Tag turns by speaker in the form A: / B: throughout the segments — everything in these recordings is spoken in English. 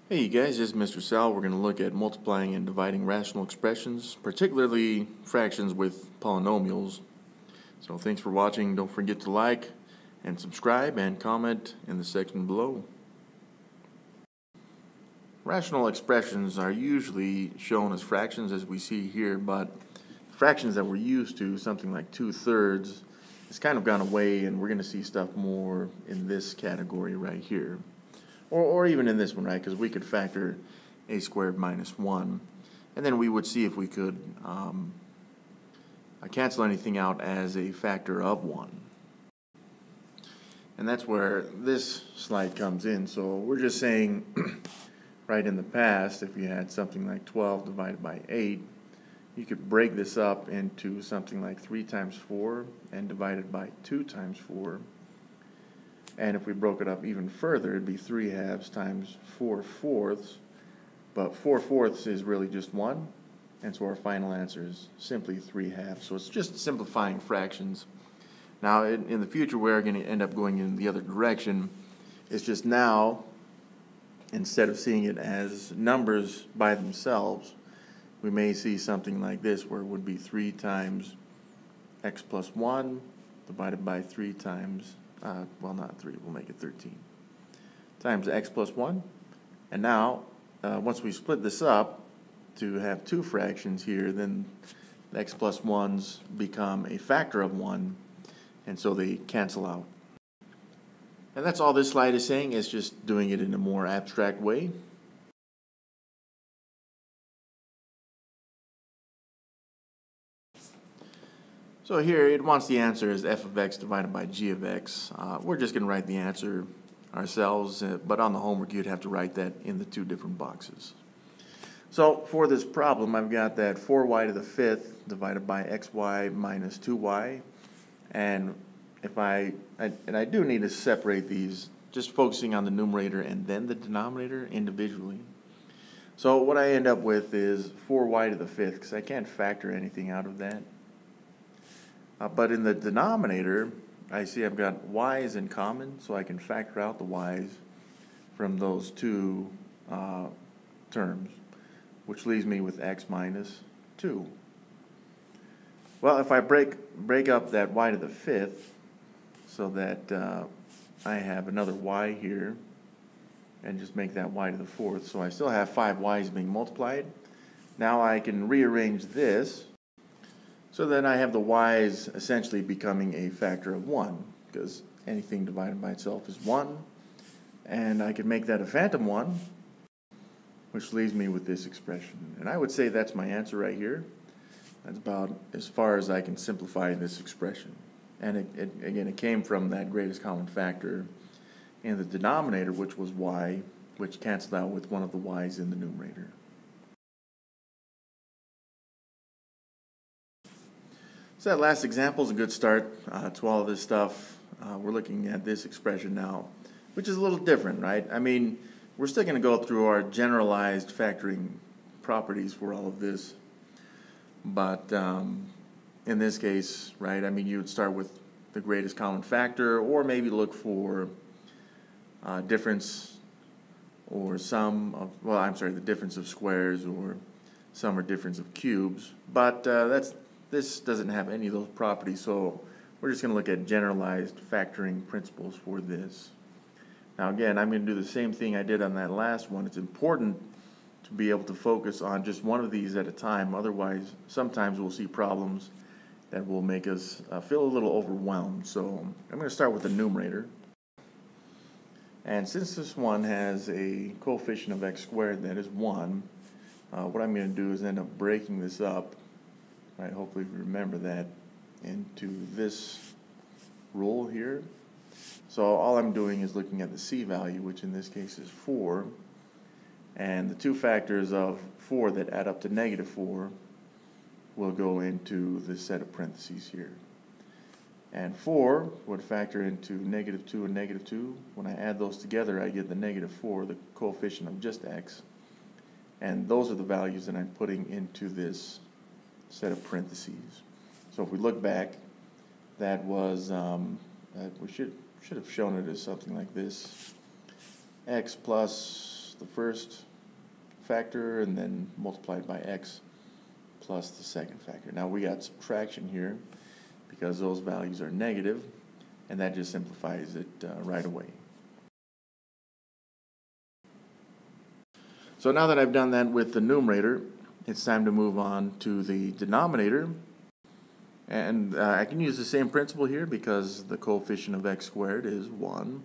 A: Hey you guys, this is Mr. Sal. We're going to look at multiplying and dividing rational expressions, particularly fractions with polynomials. So thanks for watching. Don't forget to like and subscribe and comment in the section below. Rational expressions are usually shown as fractions as we see here, but fractions that we're used to, something like 2/3, has kind of gone away, and we're going to see stuff more in this category right here. Or even in this one, right? Because we could factor a squared minus 1. And then we would see if we could cancel anything out as a factor of 1. And that's where this slide comes in. So we're just saying, right, in the past, if you had something like 12 divided by 8, you could break this up into something like 3 times 4 and divided by 2 times 4. And if we broke it up even further, it'd be 3/2 times 4/4. But 4/4 is really just 1. And so our final answer is simply 3/2. So it's just simplifying fractions. Now, in the future, we're going to end up going in the other direction. It's just now, instead of seeing it as numbers by themselves, we may see something like this, where it would be 3 times x plus 1 divided by 3 times well, not 3, we'll make it 13, times x plus 1. And now, once we split this up to have 2 fractions here, then the x plus 1's become a factor of 1, and so they cancel out. And that's all this slide is saying. It's just doing it in a more abstract way. So here it wants the answer as f of x divided by g of x. We're just going to write the answer ourselves, but on the homework you'd have to write that in the 2 different boxes. So for this problem, I've got that 4y to the 5th divided by xy minus 2y. And if I do need to separate these, just focusing on the numerator and then the denominator individually. So what I end up with is 4y to the 5th, because I can't factor anything out of that. But in the denominator, I see I've got y's in common, so I can factor out the y's from those 2 terms, which leaves me with x minus 2. Well, if I break up that y to the 5th so that I have another y here, and just make that y to the 4th, so I still have 5 y's being multiplied. Now I can rearrange this, so then I have the y's essentially becoming a factor of 1, because anything divided by itself is 1. And I can make that a phantom 1, which leaves me with this expression. And I would say that's my answer right here. That's about as far as I can simplify this expression. And again, it came from that greatest common factor in the denominator, which was y, which canceled out with one of the y's in the numerator. So that last example is a good start to all of this stuff. We're looking at this expression now, which is a little different, right? I mean, we're still going to go through our generalized factoring properties for all of this. But in this case, right, I mean, you would start with the greatest common factor, or maybe look for difference or sum of, well, I'm sorry, the difference of squares, or sum or difference of cubes. But this doesn't have any of those properties, so we're just going to look at generalized factoring principles for this. Now again, I'm going to do the same thing I did on that last one. It's important to be able to focus on just one of these at a time. Otherwise, sometimes we'll see problems that will make us feel a little overwhelmed. So I'm going to start with the numerator. And since this one has a coefficient of x squared that is 1, what I'm going to do is end up breaking this up, right, hopefully you remember that, into this rule here. So all I'm doing is looking at the c value, which in this case is 4, and the 2 factors of 4 that add up to -4 will go into this set of parentheses here. And 4 would factor into -2 and -2. When I add those together, I get the -4, the coefficient of just x, and those are the values that I'm putting into this set of parentheses. So if we look back, that was we should have shown it as something like this: x plus the first factor and then multiplied by x plus the second factor. Now we got subtraction here because those values are negative, and that just simplifies it right away. So now that I've done that with the numerator, it's time to move on to the denominator. And I can use the same principle here because the coefficient of x squared is 1.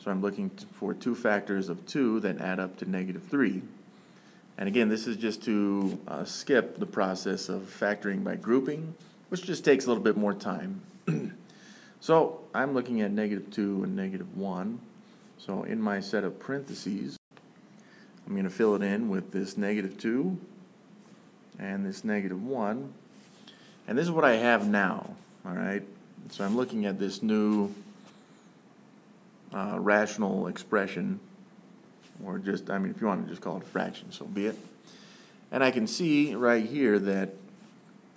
A: So I'm looking for two factors of 2 that add up to -3. And again, this is just to skip the process of factoring by grouping, which just takes a little bit more time. So I'm looking at -2 and -1. So in my set of parentheses, I'm going to fill it in with this -2 and this -1. And this is what I have now, all right? So I'm looking at this new rational expression, or just, I mean, if you want to just call it a fraction, so be it. And I can see right here that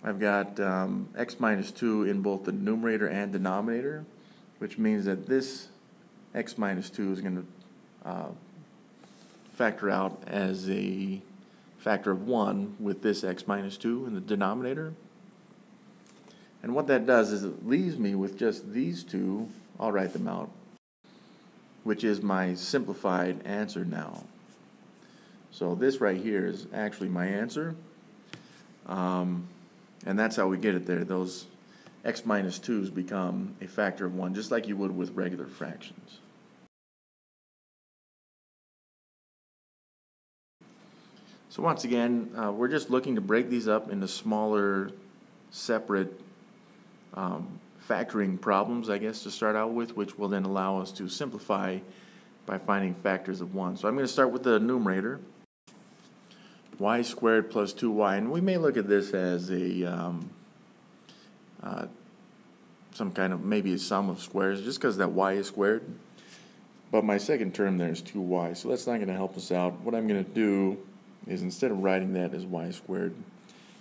A: I've got x minus 2 in both the numerator and denominator, which means that this x minus 2 is going to factor out as a factor of 1 with this x minus 2 in the denominator. And what that does is it leaves me with just these two. I'll write them out, which is my simplified answer now. So this right here is actually my answer. And that's how we get it there. Those x minus 2's become a factor of 1, just like you would with regular fractions. So once again, we're just looking to break these up into smaller, separate factoring problems, I guess, to start out with, which will then allow us to simplify by finding factors of 1. So I'm going to start with the numerator. Y squared plus 2y, and we may look at this as a some kind of maybe a sum of squares, just because that y is squared. But my second term there is 2y, so that's not going to help us out. What I'm going to do is, instead of writing that as y squared, and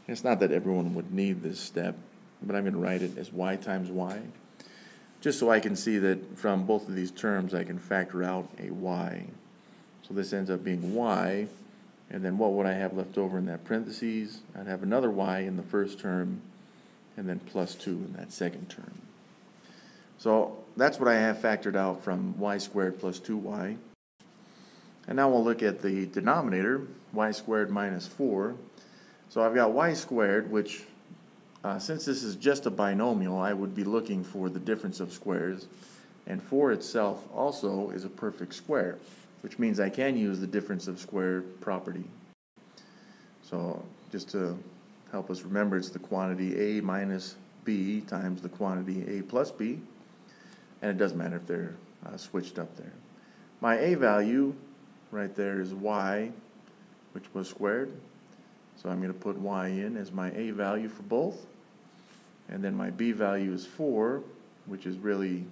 A: it's not that everyone would need this step, but I'm going to write it as y times y, just so I can see that from both of these terms I can factor out a y. So this ends up being y, and then what would I have left over in that parentheses? I'd have another y in the first term, and then plus 2 in that second term. So that's what I have factored out from y squared plus 2y. And now we'll look at the denominator, y squared minus 4. So I've got y squared, which since this is just a binomial, I would be looking for the difference of squares. And 4 itself also is a perfect square, which means I can use the difference of square property. So just to help us remember, it's the quantity a minus b times the quantity a plus b. And it doesn't matter if they're switched up there. My a value right there is y, which was squared. So I'm going to put y in as my a value for both. And then my b value is 4, which is really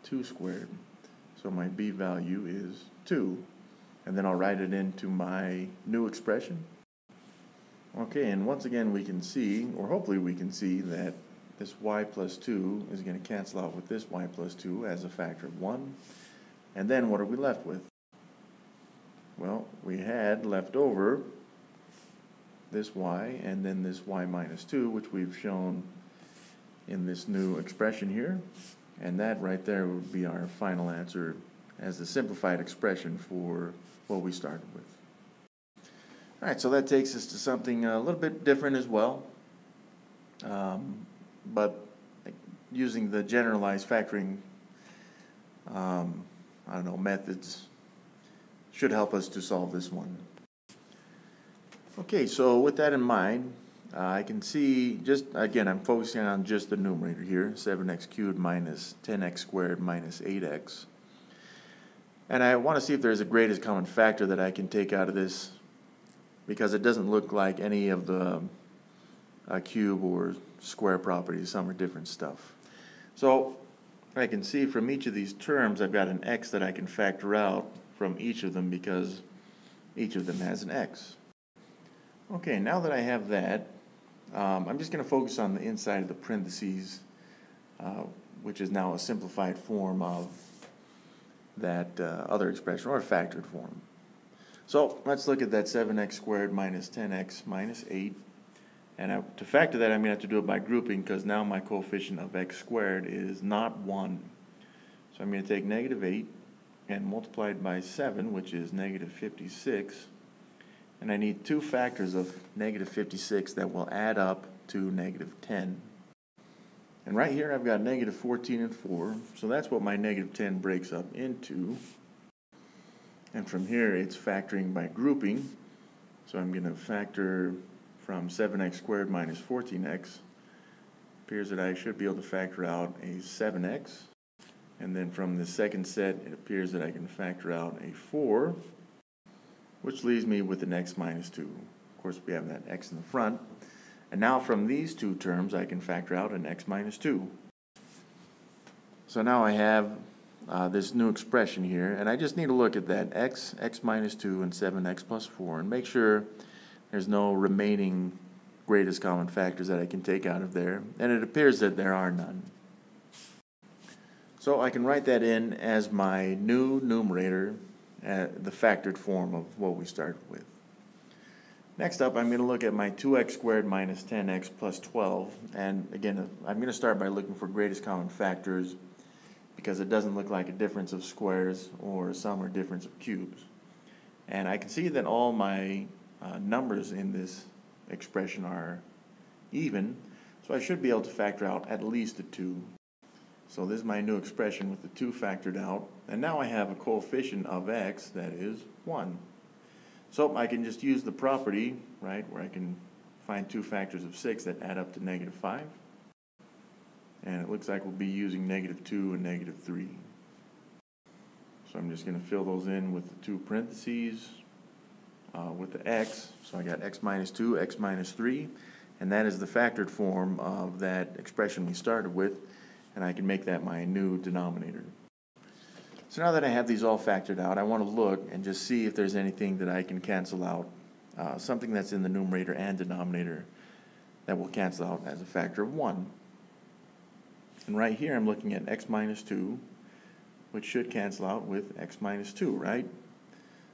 A: 2 squared. So my b value is 2. And then I'll write it into my new expression. Okay, and once again we can see, or hopefully we can see, that this y plus 2 is going to cancel out with this y plus 2 as a factor of 1. And then what are we left with? Well, we had left over this y and then this y minus 2, which we've shown in this new expression here. And that right there would be our final answer as the simplified expression for what we started with. All right, so that takes us to something a little bit different as well. But using the generalized factoring, I don't know, methods should help us to solve this one. Okay, so with that in mind, I can see, just again, I'm focusing on just the numerator here, 7x cubed minus 10x squared minus 8x. And I want to see if there's a greatest common factor that I can take out of this, because it doesn't look like any of the cube or square properties. Some are different stuff. So I can see from each of these terms I've got an x that I can factor out from each of them because each of them has an x. Okay, now that I have that, I'm just going to focus on the inside of the parentheses, which is now a simplified form of that other expression, or a factored form. So let's look at that 7x squared minus 10x minus 8. And to factor that, I'm going to have to do it by grouping because now my coefficient of x squared is not 1. So I'm going to take negative 8 and multiply it by 7, which is negative 56. And I need two factors of negative 56 that will add up to negative 10. And right here I've got negative 14 and 4, so that's what my negative 10 breaks up into. And from here it's factoring by grouping. So I'm going to factor from 7x squared minus 14x. Appears that I should be able to factor out a 7x. And then from the second set it appears that I can factor out a 4, which leaves me with an x minus 2. Of course we have that x in the front. And now from these two terms I can factor out an x minus 2. So now I have this new expression here, and I just need to look at that x minus 2, and 7x plus 4, and make sure there's no remaining greatest common factors that I can take out of there, and it appears that there are none. So I can write that in as my new numerator, the factored form of what we started with. Next up, I'm going to look at my 2x squared minus 10x plus 12, and again, I'm going to start by looking for greatest common factors because it doesn't look like a difference of squares or sum or difference of cubes. And I can see that all my numbers in this expression are even, so I should be able to factor out at least a 2. So this is my new expression with the 2 factored out, and now I have a coefficient of x that is 1. So I can just use the property, right, where I can find two factors of 6 that add up to negative 5. And it looks like we'll be using negative 2 and negative 3. So I'm just going to fill those in with the 2 parentheses with the x. So I got x minus 2, x minus 3, and that is the factored form of that expression we started with, and I can make that my new denominator. So now that I have these all factored out, I want to look and just see if there's anything that I can cancel out, something that's in the numerator and denominator that will cancel out as a factor of 1. And right here I'm looking at x minus 2, which should cancel out with x minus 2, right?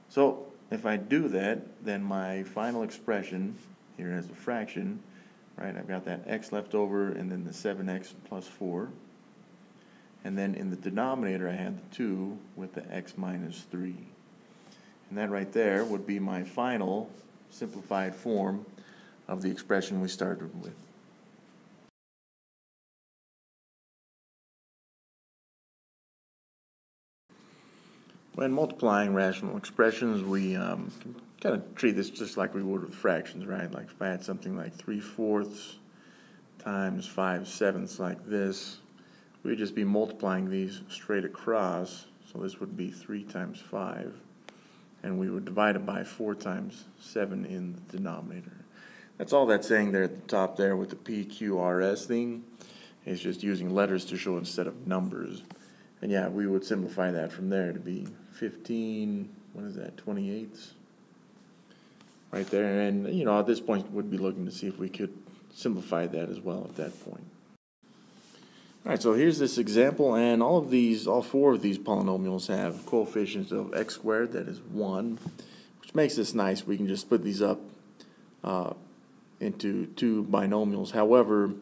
A: So if I do that, then my final expression here as a fraction, right, I've got that x left over and then the 7x plus 4. And then in the denominator I have the 2 with the x minus 3. And that right there would be my final simplified form of the expression we started with. When multiplying rational expressions, we kind of treat this just like we would with fractions, right? Like if I had something like 3/4 times 5/7 like this, we would just be multiplying these straight across. So this would be 3 times 5, and we would divide it by 4 times 7 in the denominator. That's all that's saying there at the top there with the PQRS thing. It's just using letters to show instead of numbers. And yeah, we would simplify that from there to be 15, what is that, 28ths? Right there, and you know, at this point we'd be looking to see if we could simplify that as well at that point. Alright, so here's this example, and all 4 of these polynomials have coefficients of x squared, that is 1, which makes this nice. We can just split these up into 2 binomials. However,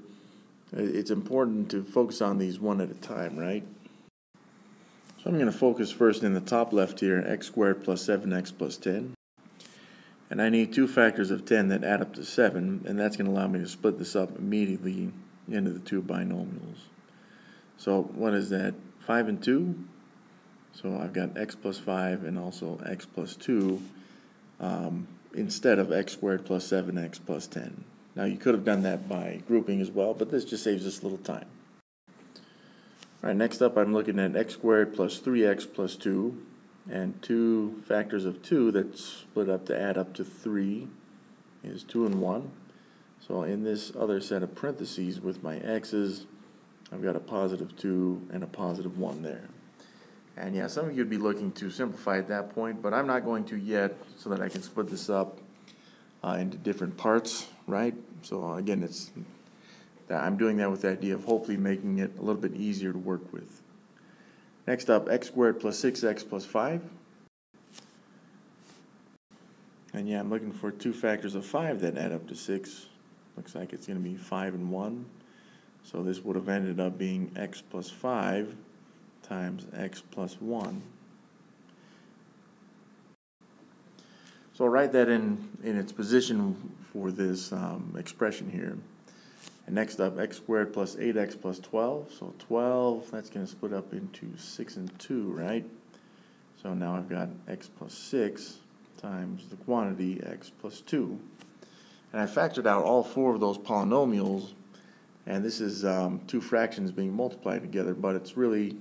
A: it's important to focus on these one at a time, right? So I'm going to focus first in the top left here, x squared plus 7x plus 10. And I need 2 factors of 10 that add up to 7, and that's going to allow me to split this up immediately into the 2 binomials. So what is that? 5 and 2. So I've got x plus 5 and also x plus 2 instead of x squared plus 7x plus 10. Now you could have done that by grouping as well, but this just saves us a little time. Alright, next up I'm looking at x squared plus 3x plus 2, and 2 factors of 2 that split up to add up to 3 is 2 and 1. So in this other set of parentheses with my x's, I've got a positive 2 and a positive 1 there. And yeah, some of you would be looking to simplify at that point, but I'm not going to yet, so that I can split this up into different parts, right? So again, I'm doing that with the idea of hopefully making it a little bit easier to work with. Next up, x squared plus 6x plus 5. And yeah, I'm looking for two factors of 5 that add up to 6. Looks like it's going to be 5 and 1. So this would have ended up being x plus 5 times x plus 1. So I'll write that in its position for this expression here. And next up, x squared plus 8x plus 12. So 12, that's going to split up into 6 and 2, right? So now I've got x plus 6 times the quantity x plus 2. And I factored out all 4 of those polynomials, and this is two fractions being multiplied together, but it really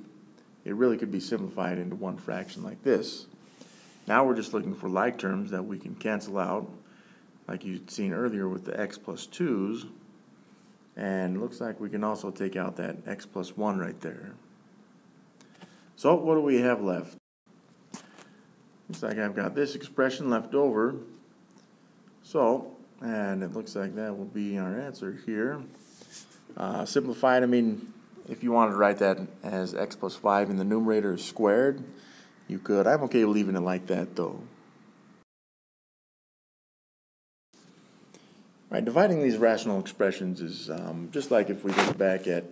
A: could be simplified into one fraction like this. Now we're just looking for like terms that we can cancel out, like you'd seen earlier with the x plus 2's, and it looks like we can also take out that x plus 1 right there. So what do we have left? Looks like I've got this expression left over. So, and it looks like that will be our answer here. Simplified, I mean, if you wanted to write that as x plus 5 in the numerator squared, you could. I'm okay with leaving it like that, though. Right, dividing these rational expressions is just like if we look back at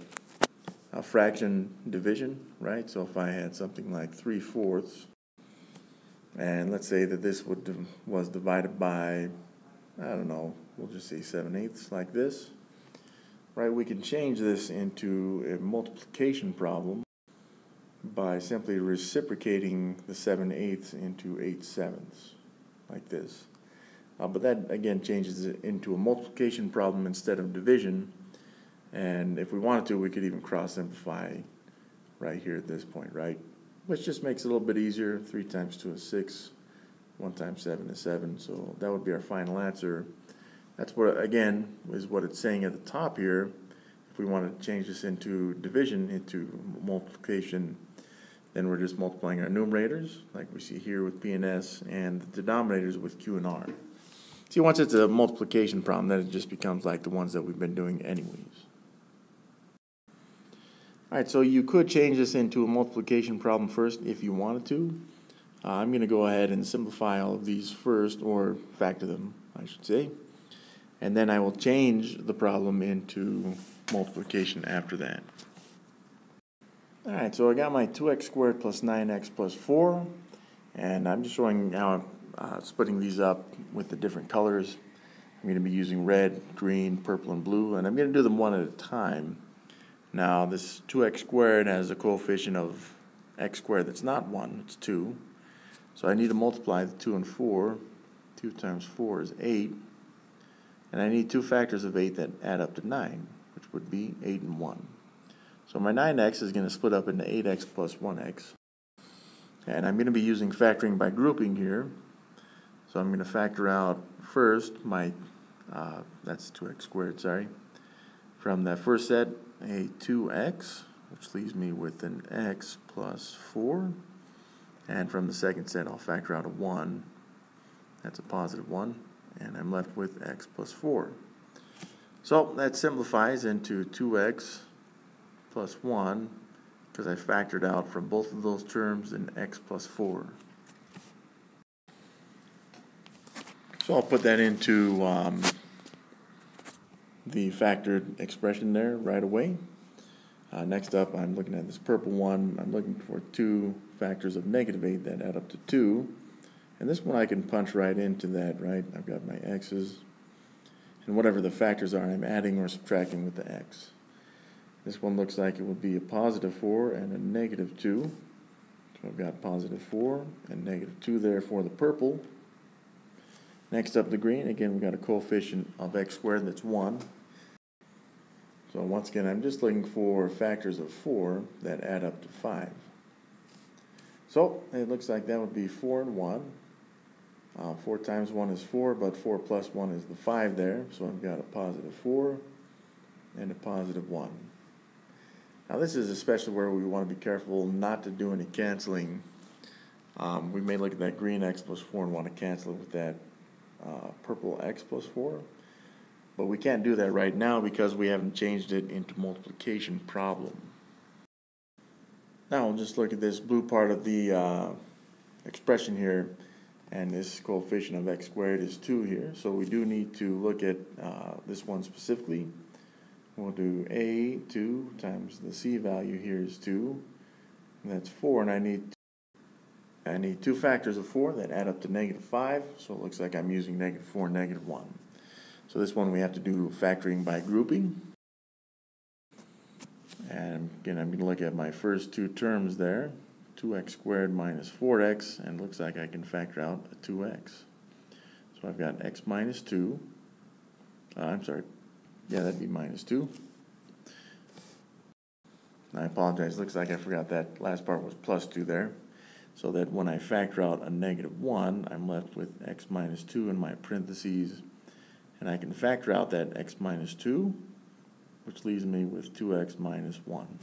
A: a fraction division, right? So if I had something like 3/4, and let's say that this was divided by, I don't know, we'll just say 7/8 like this, right? We can change this into a multiplication problem by simply reciprocating the 7/8 into 8/7 like this. But that again changes it into a multiplication problem instead of division, and if we wanted to, we could even cross simplify right here at this point, right? Which just makes it a little bit easier. 3 times 2 is 6, 1 times 7 is 7, so that would be our final answer. That's what, again, is what it's saying at the top here. If we want to change this into division, into multiplication, then we're just multiplying our numerators, like we see here with P and S, and the denominators with Q and R. See, once it's a multiplication problem, then it just becomes like the ones that we've been doing anyways. Alright, so you could change this into a multiplication problem first if you wanted to. I'm going to go ahead and simplify all of these first, or factor them, I should say. And then I will change the problem into multiplication after that. Alright, so I got my 2x squared plus 9x plus 4. And I'm just showing how I'm splitting these up with the different colors. I'm going to be using red, green, purple, and blue. And I'm going to do them one at a time. Now, this 2x squared has a coefficient of x squared that's not 1, it's 2. So I need to multiply the 2 and 4. 2 times 4 is 8. And I need two factors of 8 that add up to 9, which would be 8 and 1. So my 9x is going to split up into 8x plus 1x. And I'm going to be using factoring by grouping here. So I'm going to factor out first my, that's 2x squared, sorry. From that first set, a 2x, which leaves me with an x plus 4. And from the second set, I'll factor out a 1. That's a positive 1. And I'm left with x plus 4. So that simplifies into 2x plus 1, because I factored out from both of those terms an x plus 4. So I'll put that into the factored expression there right away. Next up, I'm looking at this purple one. I'm looking for two factors of negative 8 that add up to 2. And this one I can punch right into that, right? I've got my x's. And whatever the factors are, I'm adding or subtracting with the x. This one looks like it would be a positive 4 and a negative 2. So I've got positive 4 and negative 2 there for the purple. Next up, the green. Again, we've got a coefficient of x squared that's 1. So once again, I'm just looking for factors of 4 that add up to 5. So it looks like that would be 4 and 1. 4 times 1 is 4, but 4 plus 1 is the 5 there. So I've got a positive 4 and a positive 1. Now this is especially where we want to be careful not to do any canceling. We may look at that green x plus 4 and want to cancel it with that purple x plus 4. But we can't do that right now because we haven't changed it into multiplication problem. Now we'll just look at this blue part of the expression here. And this coefficient of x squared is 2 here, so we do need to look at this one specifically. We'll do a 2 times the c value here is 2, and that's 4, and I need two factors of 4 that add up to -5, so it looks like I'm using -4 and -1. So this one we have to do factoring by grouping. And again, I'm going to look at my first two terms there, 2x squared minus 4x, and it looks like I can factor out a 2x. So I've got x minus 2, that'd be minus 2. I apologize, looks like I forgot that last part was plus 2 there. So that when I factor out a -1, I'm left with x minus 2 in my parentheses, and I can factor out that x minus 2, which leaves me with 2x minus 1.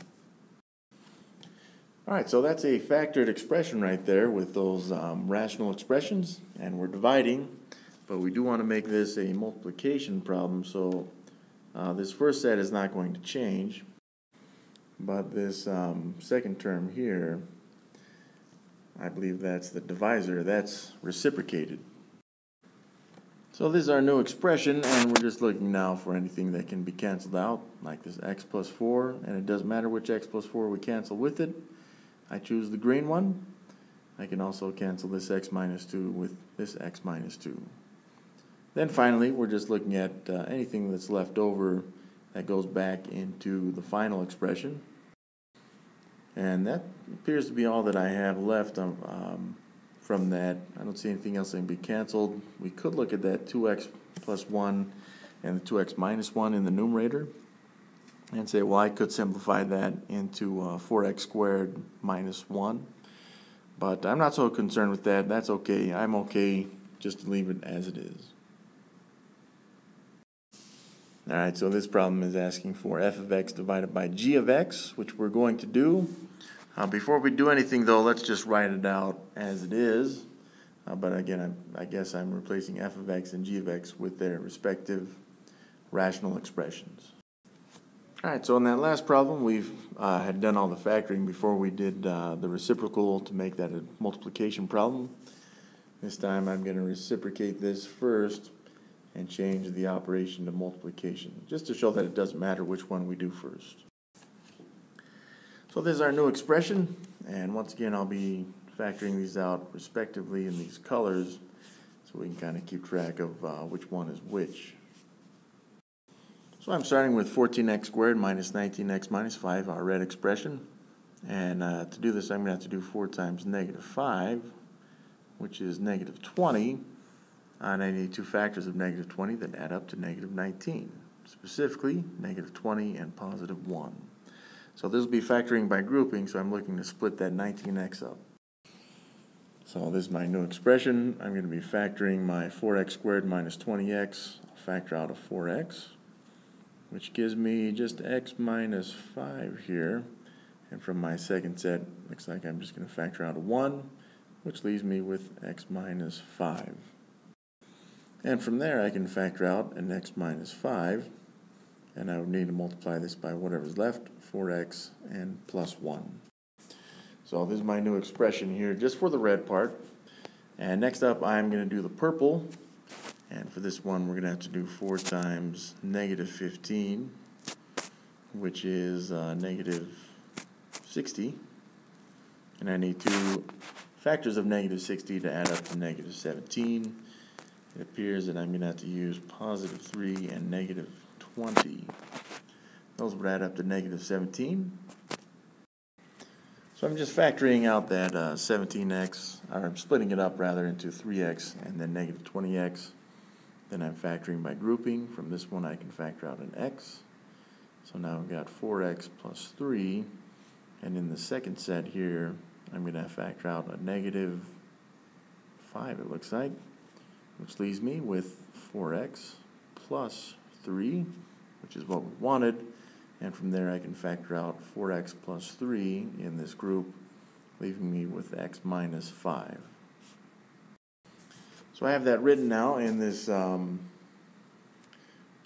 A: Alright, so that's a factored expression right there with those rational expressions, and we're dividing, but we do want to make this a multiplication problem, so this first set is not going to change, but this second term here, I believe that's the divisor, that's reciprocated. So this is our new expression, and we're just looking now for anything that can be canceled out, like this x plus 4, and it doesn't matter which x plus 4 we cancel with it. I choose the green one. I can also cancel this x minus 2 with this x minus 2. Then finally, we're just looking at anything that's left over that goes back into the final expression. And that appears to be all that I have left from that. I don't see anything else that can be canceled. We could look at that 2x plus 1 and the 2x minus 1 in the numerator and say, well, I could simplify that into 4x squared minus 1. But I'm not so concerned with that. That's okay. I'm okay just to leave it as it is. Alright, so this problem is asking for f of x divided by g of x, which we're going to do. Before we do anything, though, let's just write it out as it is. But again, I guess I'm replacing f of x and g of x with their respective rational expressions. Alright, so in that last problem, we've had done all the factoring before we did the reciprocal to make that a multiplication problem. This time I'm going to reciprocate this first and change the operation to multiplication, just to show that it doesn't matter which one we do first. So this is our new expression, and once again I'll be factoring these out respectively in these colors so we can kind of keep track of which one is which. So I'm starting with 14x squared minus 19x minus 5, our red expression, and to do this I'm going to have to do 4 times -5, which is -20. And I need two factors of -20 that add up to -19, specifically -20 and +1. So this will be factoring by grouping, so I'm looking to split that 19x up. So this is my new expression. I'm going to be factoring my 4x squared minus 20x. I'll factor out a 4x, which gives me just x minus 5 here. And from my second set, looks like I'm just going to factor out a 1, which leaves me with x minus 5. And from there I can factor out an x minus 5, and I would need to multiply this by whatever's left, 4x and plus 1. So this is my new expression here just for the red part. And next up I'm going to do the purple, and for this one we're going to have to do 4 times -15, which is -60, and I need two factors of -60 to add up to -17. It appears that I'm going to have to use +3 and -20. Those would add up to -17. So I'm just factoring out that 17x, or I'm splitting it up rather into 3x and then -20x. Then I'm factoring by grouping. From this one I can factor out an x. So now I've got 4x plus 3. And in the second set here, I'm going to factor out a -5, it looks like, which leaves me with 4x plus 3, which is what we wanted, and from there I can factor out 4x plus 3 in this group, leaving me with x minus 5. So I have that written now in this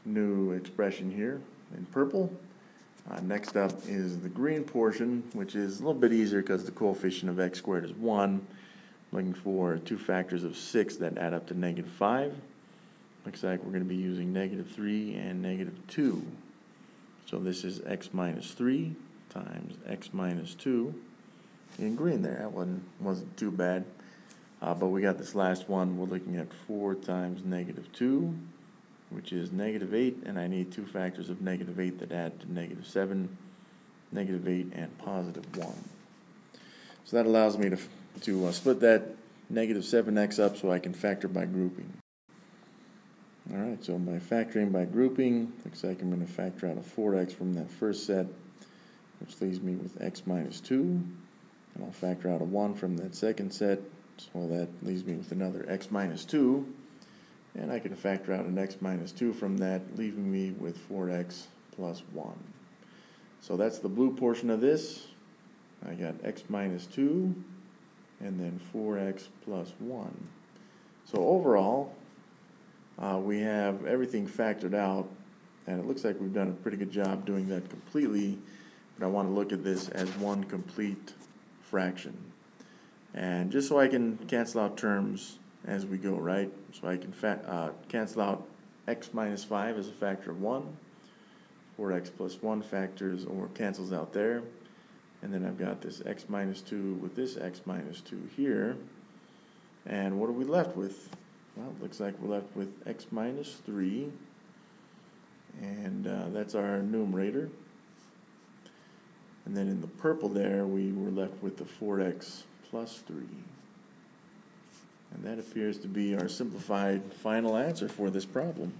A: new expression here in purple. Next up is the green portion, which is a little bit easier because the coefficient of x squared is 1. Looking for two factors of 6 that add up to -5. Looks like we're going to be using -3 and -2. So this is x minus 3 times x minus 2. In green there, that wasn't too bad. But we got this last one. We're looking at 4 times -2, which is -8, and I need two factors of -8 that add to -7, -8, and +1. So that allows me to split that -7x up so I can factor by grouping. Alright, so by factoring by grouping, looks like I'm going to factor out a 4x from that first set, which leaves me with x minus 2. And I'll factor out a 1 from that second set, so that leaves me with another x minus 2. And I can factor out an x minus 2 from that, leaving me with 4x plus 1. So that's the blue portion of this. I got x minus 2 and then 4x plus 1. So overall, we have everything factored out, and it looks like we've done a pretty good job doing that completely, but I want to look at this as one complete fraction. And just so I can cancel out terms as we go, right? So I can cancel out x minus 5 as a factor of 1, 4x plus 1 factors or cancels out there, and then I've got this x minus 2 with this x minus 2 here, and what are we left with? Well, it looks like we're left with x minus 3, and that's our numerator. And then in the purple there, we were left with the 4x plus 3. And that appears to be our simplified final answer for this problem.